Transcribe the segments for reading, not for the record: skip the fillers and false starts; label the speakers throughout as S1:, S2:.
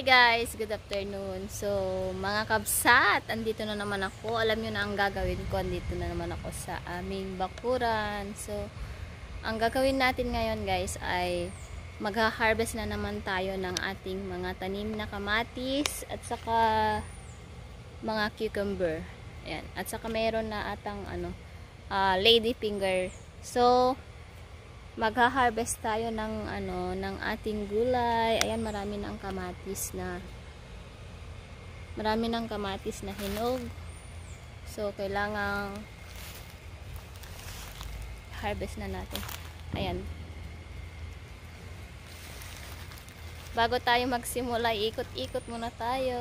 S1: Hi guys, good afternoon. So, mga kabsat, andito na naman ako. Alam nyo na ang gagawin ko. Andito na naman ako sa aming bakuran. So, ang gagawin natin ngayon guys ay magha-harvest na naman tayo ng ating mga tanim na kamatis at saka mga cucumber. Ayan. At saka mayroon na atang lady finger. So, magha-harvest tayo ng ating gulay. Ayan, marami ng kamatis na hinog. So kailangang harvest na natin. Ayan. Bago tayo magsimula, ikot-ikot muna tayo.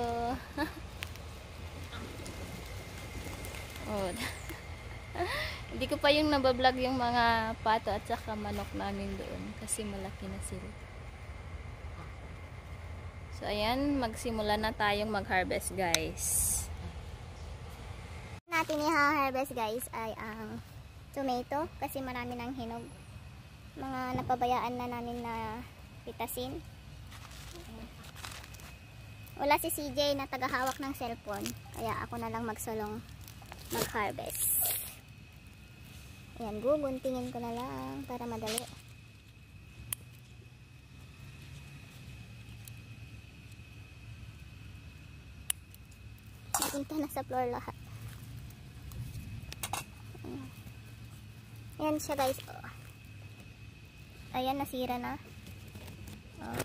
S1: Oh. Hindi ko pa yung nabablog yung mga pato at saka manok namin doon kasi malaki na sila. So ayan, magsimula na tayong mag-harvest guys.
S2: Natin i-harvest guys ay ang tomato kasi marami ng hinog. Mga napabayaan na namin na pitasin. Wala si CJ na tagahawak ng cellphone kaya ako na lang magsulong mag-harvest. Ayan, guguntingin ko na lang para madali. Napunta na sa floor lahat. Ayan siya guys. Oh. Ayan, nasira na. Oh.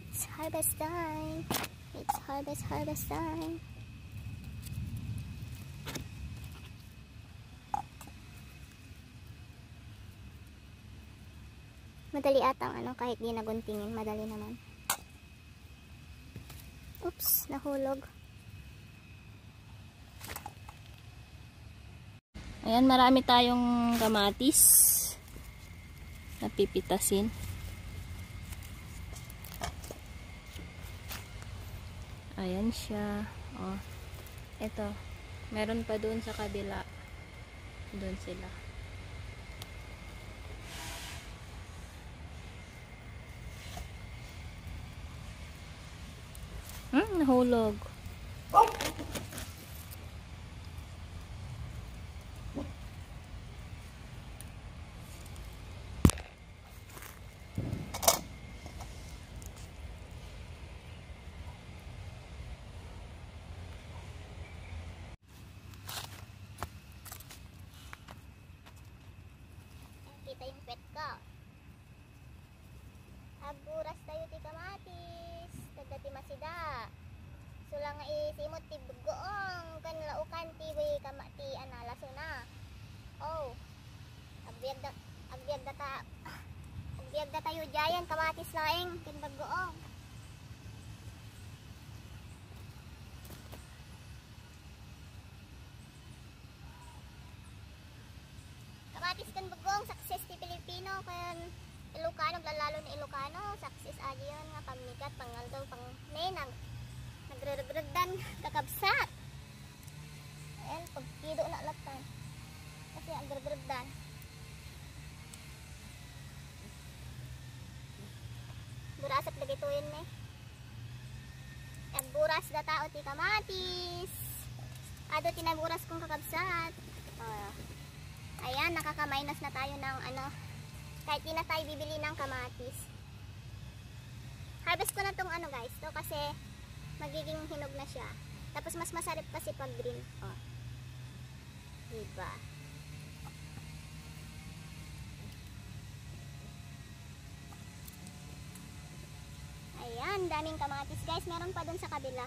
S2: It's harvest time. It's harvest time. Madali atang kahit di naguntingin, madali naman. Oops, nahulog.
S1: Ayan, marami tayong kamatis na pipitasin. Ayan siya. Oh. Ito. Meron pa doon sa kabila. Doon sila. Nahulog.
S2: Kita yung pet ko. Agburas tayo ti kamatis. Tagdati masida. Sulang nga isimot ti bugoong. Kanlaukan ti way kamati analaso na. Oh. Agbiag da tayo jayan kamatis laeng kin bugoong. Kamatis kan bugoong success ti Pilipino kan Ilocano, lalo na Ilocano, success aja yun nga pamikat, pangaldaw, pang nenang nagre-regredan, kakabsat. Ayan, pagkido na latan kasi agre-regredan. Burasat lagi to yun agburas da tao ti kamatis ado tinaburas kong kakabsat. Ayan, nakaka-minus na tayo ng kahit di na tayo bibili ng kamatis. Harvest ko na tong guys to kasi magiging hinog na siya. Tapos mas masarap kasi pag green. Oh. Diba? Ayan, daming kamatis guys. Meron pa dun sa kabila.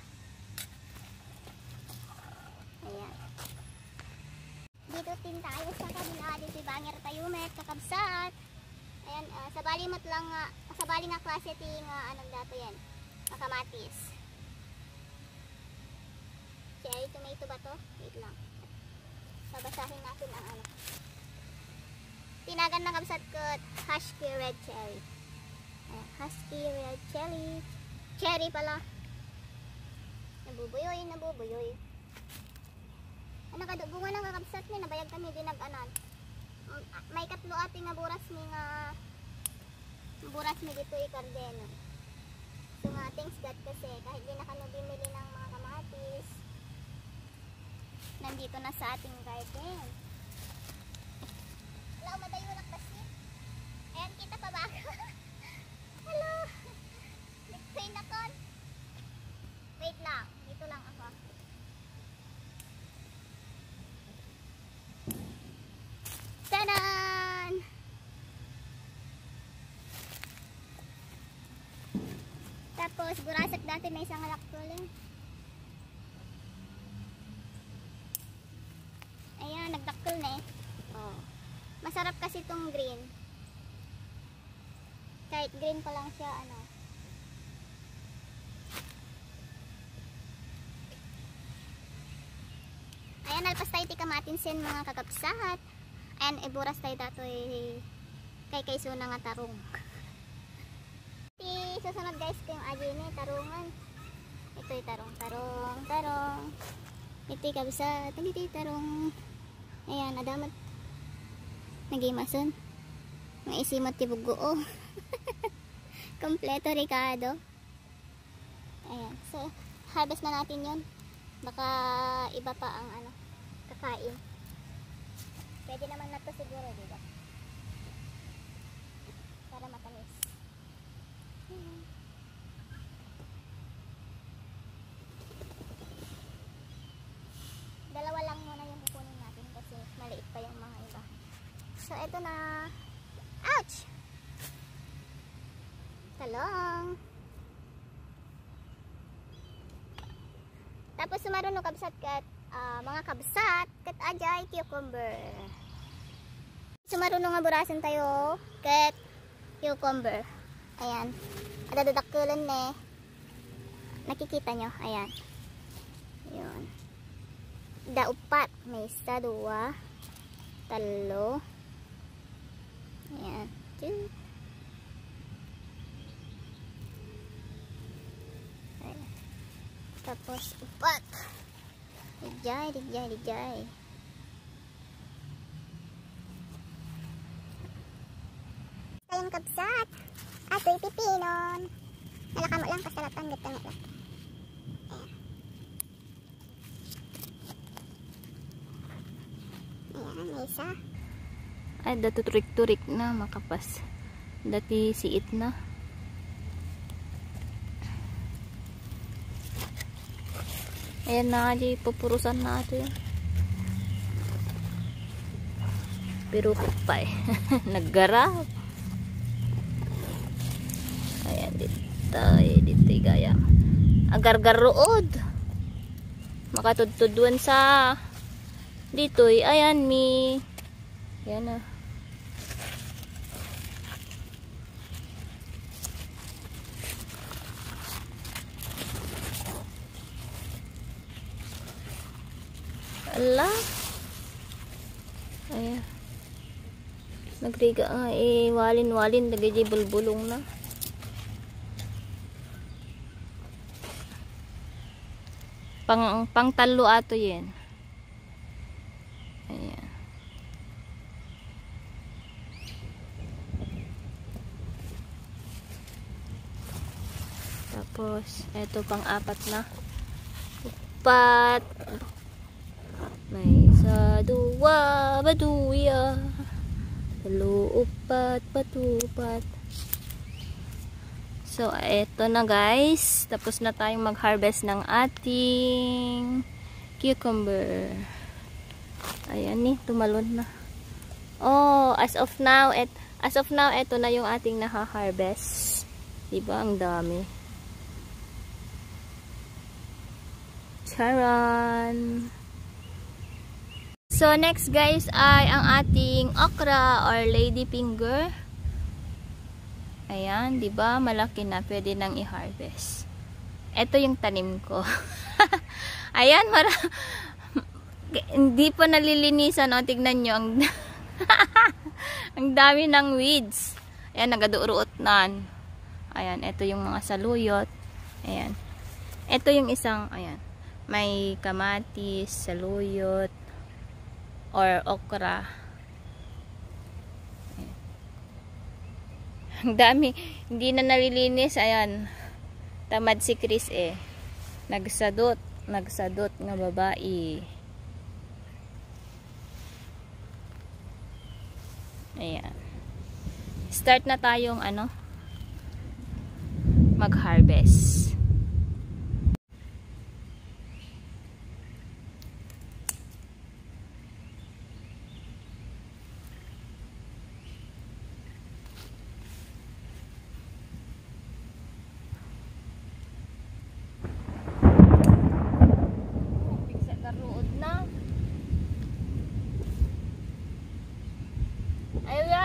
S2: Ayan. Dito din tayo sa kabila. Dito bangir tayo met kakabsat. Ayan, sa bali nga klase ting dato yan. Kamatis. Cherry tomato ba to? Wait lang. Babasahin natin ang Tinagan na kabsat ko husky red cherry. Ayan, husky red cherry. Cherry pala. Nabubuyoy. Kadubungan ng kakabsat ni nabayag kami dinag-anan. May katlo ating naburas ni nga buras mi dito ikardeno. So nga, thanks God kasi kahit di na kami bimili ng mga kamatis, nandito na sa ating garden. Hello, madayo na kasi. Ayan, kita pa ba ako? Hello! Bitcoin na kon. Wait lang, dito lang ako. Tadan! Tapos, burasak dati may isang laktuling. Ayan, nagdaktul na eh. Oh. Masarap kasi itong green. Kahit green pa lang siya, ano. Ayan, alpas tayo ti kamatinsin mga kakapsat. Ayan, iburas tayo datoy kay suna nga tarong. Susunod guys ko yung agi ni tarungan. Ito yung tarong. Ito yung kabsat. Ito yung tarong. Ayan, adamat. Nagimason. Maisimot yung bugo. Kompleto Ricardo. Ayan. So, harvest na natin yun. Baka iba pa ang ano, kakain. Pwede naman na to siguro, diba? Para matamis. Dalawa lang muna yung kukunin natin kasi maliit pa yung mga iba. So, eto na. Ouch! Talong. Tapos sumaruno kabsat kat mga kabsat kat ajay cucumber. Sumaruno nga burasan tayo kat cucumber. Ayan. Adadadakulan ne. Nakikita nyo. Ayan. Yun. Daupat. May isa, dua, talo. Ayan. Two. Ayan. Tapos upat. Dijay. Tayong kabsat. Ato'y pipinon. Nalaka mo lang kasalatan. Gata mo lang. Ayan, may isa.
S1: Ay, dato turik-turik na makapas. Dati siit na. Ayan na, di pupurusan na ito yun. Pero pa eh. Naggarap. Ayan, dito gaya. Agar-gar rood. Makatudtuduan sa dito eh. Ayan, yan na. Ala. Ayan. Nagriga nga eh. Walin-walin. Nagay bulbulong na. Pang talo ato yan. Ayan. Tapos, eto pang apat na. Upat. May isa, dua, baduya. Talo, upat, patupat. So, eto na guys. Tapos na tayong mag-harvest ng ating cucumber. Ayan eh, tumalon na. Oh, as of now, eto na yung ating naha-harvest. Diba? Ang dami. Charan! So, next guys ay ang ating okra or lady finger. Ayan, di ba? Malaki na. Pwede nang i-harvest. Ito yung tanim ko. Ayan, hindi pa nalilinisan. O, tignan nyo. Ang dami ng weeds. Ayan, nagaduruot nan. Ayan, ito yung mga saluyot. Ayan. Ito yung isang, ayan. May kamatis, saluyot, or okra. Ayan. Ang dami. Hindi na nalilinis. Ayan. Tamad si Chris eh. Nagsadot. Nagsadot nga babae. Ayan. Start na tayong mag-harvest.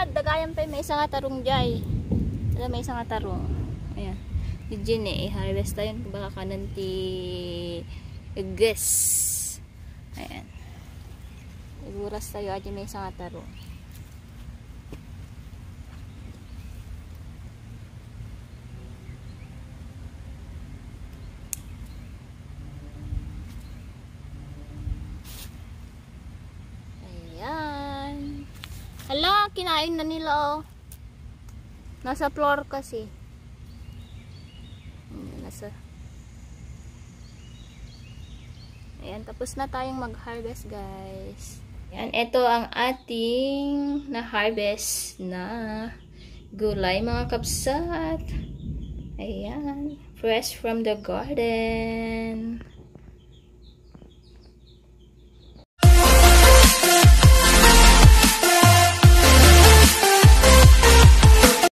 S1: Dagayan pa may isang tarong jay. May isang tarong. Ayan. Diyan i-harvest tayo baka kanan ti ges. Ayan. Iguras tayo aja may isang tarong. Hala, kinain na nila oh. Nasa floor kasi. Ayan, tapos na tayong mag-harvest guys. Ayan, ito ang ating na-harvest na gulay mga kabsat. Ayan, fresh from the garden.